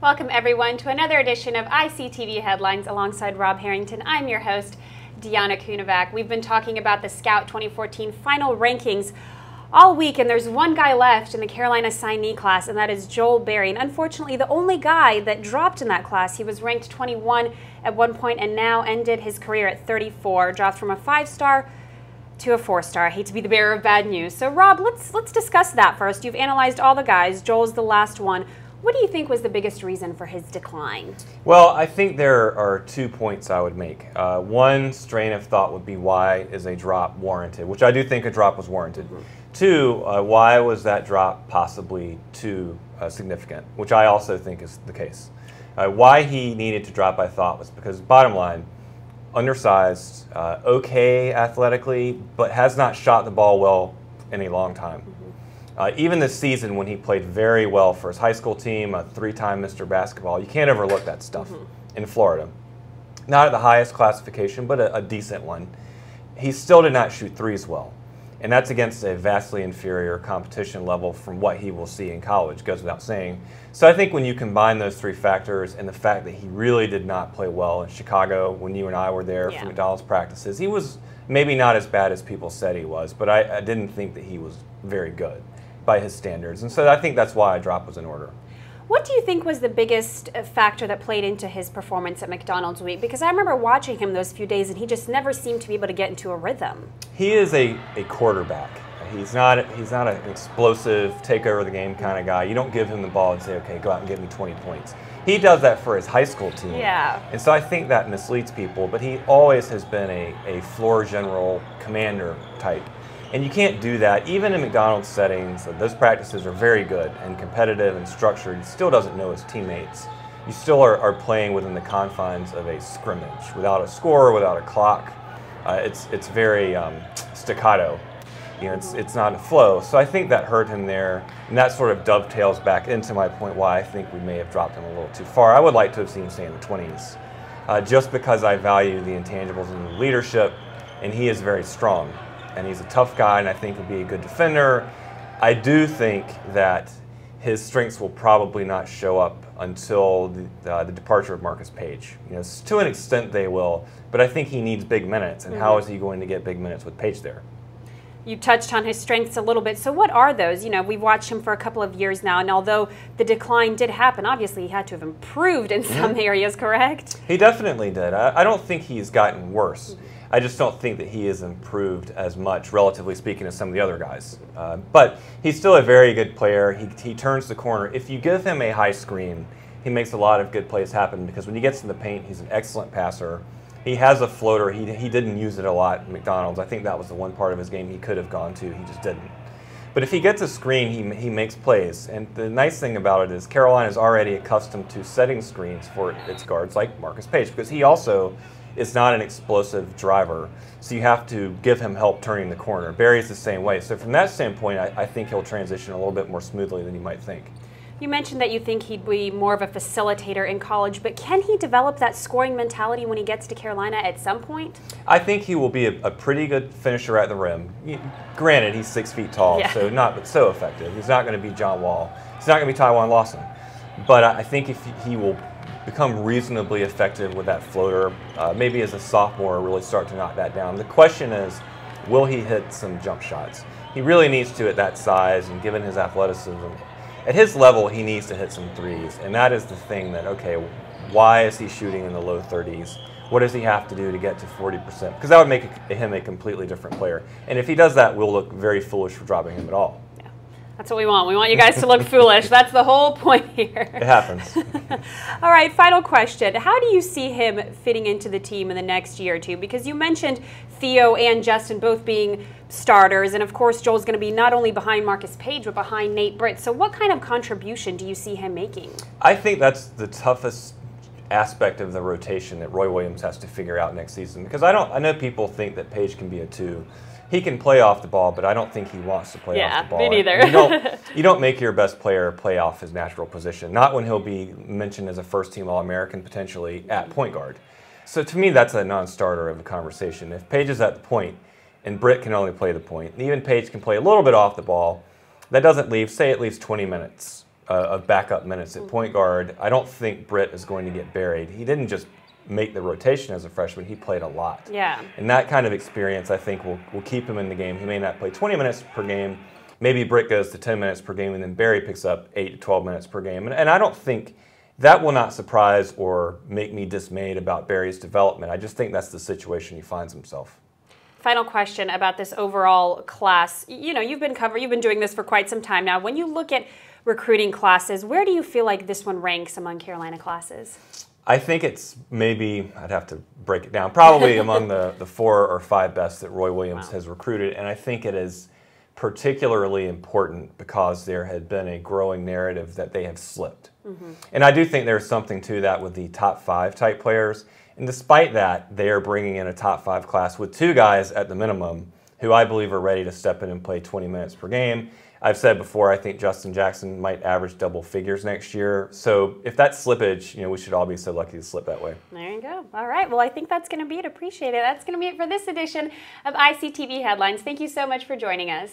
Welcome everyone to another edition of ICTV Headlines alongside Rob Harrington. I'm your host, Dijana Kunovac. We've been talking about the Scout 2014 final rankings all week, and there's one guy left in the Carolina signee class, and that is Joel Berry. And unfortunately, the only guy that dropped in that class. He was ranked 21 at one point and now ended his career at 34, dropped from a 5-star to a 4-star. I hate to be the bearer of bad news. So Rob, let's discuss that first. You've analyzed all the guys. Joel's the last one. What do you think was the biggest reason for his decline? Well, I think there are 2 points I would make. One strain of thought would be, why is a drop warranted? Which I do think a drop was warranted. Two, why was that drop possibly too significant? Which I also think is the case. Why he needed to drop, I thought, was because, bottom line, undersized, okay athletically, but has not shot the ball well in a long time. Even this season, when he played very well for his high school team, a 3-time Mr. Basketball, you can't overlook that stuff in Florida. Not at the highest classification, but a decent one. He still did not shoot threes well. And that's against a vastly inferior competition level from what he will see in college, goes without saying. So I think when you combine those 3 factors and the fact that he really did not play well in Chicago when you and I were there for McDonald's practices, he was maybe not as bad as people said he was, but I didn't think that he was very good by his standards. And so I think that's why a drop was in order. What do you think was the biggest factor that played into his performance at McDonald's week? Because I remember watching him those few days and he just never seemed to be able to get into a rhythm. He is a quarterback. He's not an explosive, take over the game kind of guy. You don't give him the ball and say, okay, go out and get me 20 points. He does that for his high school team. Yeah. And so I think that misleads people, but he always has been a floor general commander type. And you can't do that. Even in McDonald's settings, those practices are very good and competitive and structured. He still doesn't know his teammates. You still are playing within the confines of a scrimmage, without a score, without a clock. It's very staccato. You know, it's not a flow. So I think that hurt him there, and that sort of dovetails back into my point why I think we may have dropped him a little too far. I would like to have seen him stay in the 20s, just because I value the intangibles and the leadership, and he is very strong. And he's a tough guy, and I think he'll be a good defender. I do think that his strengths will probably not show up until the departure of Marcus Paige. You know, to an extent they will, but I think he needs big minutes, and how is he going to get big minutes with Paige there? You touched on his strengths a little bit. So what are those? You know, we've watched him for a couple of years now, and although the decline did happen, obviously he had to have improved in some areas, correct? He definitely did. I don't think he's gotten worse. I just don't think that he has improved as much, relatively speaking, as some of the other guys. But he's still a very good player. He turns the corner. If you give him a high screen, he makes a lot of good plays happen, because when he gets in the paint, he's an excellent passer. He has a floater. He didn't use it a lot at McDonald's. I think that was the one part of his game he could have gone to. He just didn't. But if he gets a screen, he makes plays. And the nice thing about it is Carolina is already accustomed to setting screens for its guards like Marcus Paige, because he also is not an explosive driver, so you have to give him help turning the corner. Barry's the same way. So from that standpoint, I think he'll transition a little bit more smoothly than you might think. You mentioned that you think he'd be more of a facilitator in college, but can he develop that scoring mentality when he gets to Carolina at some point? I think he will be a pretty good finisher at the rim. Granted, he's 6 feet tall, so not so effective. He's not going to be John Wall. He's not going to be Tywan Lawson. But I think if he will become reasonably effective with that floater, maybe as a sophomore really start to knock that down. The question is, will he hit some jump shots? He really needs to at that size, and given his athleticism. At his level, he needs to hit some threes, and that is the thing that, okay, why is he shooting in the low 30s? What does he have to do to get to 40%? Because that would make him a completely different player. And if he does that, we'll look very foolish for dropping him at all. That's what we want. We want you guys to look foolish. That's the whole point here. It happens. All right, final question. How do you see him fitting into the team in the next year or two? Because you mentioned Theo and Justin both being starters, and of course Joel's going to be not only behind Marcus Paige, but behind Nate Britt. So what kind of contribution do you see him making? I think that's the toughest aspect of the rotation that Roy Williams has to figure out next season. Because I know people think that Paige can be a 2. He can play off the ball, but I don't think he wants to play off the ball. Yeah, me neither. You don't make your best player play off his natural position, not when he'll be mentioned as a first-team All-American potentially at point guard. So to me, that's a non-starter of the conversation. If Paige is at the point and Britt can only play the point, and even Paige can play a little bit off the ball, that doesn't leave, say it leaves 20 minutes of backup minutes at point guard. I don't think Britt is going to get buried. He didn't just make the rotation as a freshman, he played a lot. Yeah. And that kind of experience, I think, will keep him in the game. He may not play 20 minutes per game. Maybe Britt goes to 10 minutes per game, and then Barry picks up 8 to 12 minutes per game. And I don't think that will not surprise or make me dismayed about Barry's development. I just think that's the situation he finds himself. Final question about this overall class. You know, you've been doing this for quite some time now. When you look at recruiting classes, where do you feel like this one ranks among Carolina classes? I think it's maybe, I'd have to break it down, probably among the 4 or 5 best that Roy Williams has recruited. And I think it is particularly important because there had been a growing narrative that they have slipped. And I do think there's something to that with the top 5 type players. And despite that, they are bringing in a top 5 class with 2 guys at the minimum who I believe are ready to step in and play 20 minutes per game. I've said before, I think Justin Jackson might average double figures next year. So if that's slippage, you know, we should all be so lucky to slip that way. There you go. All right. Well, I think that's going to be it. Appreciate it. That's going to be it for this edition of ICTV Headlines. Thank you so much for joining us.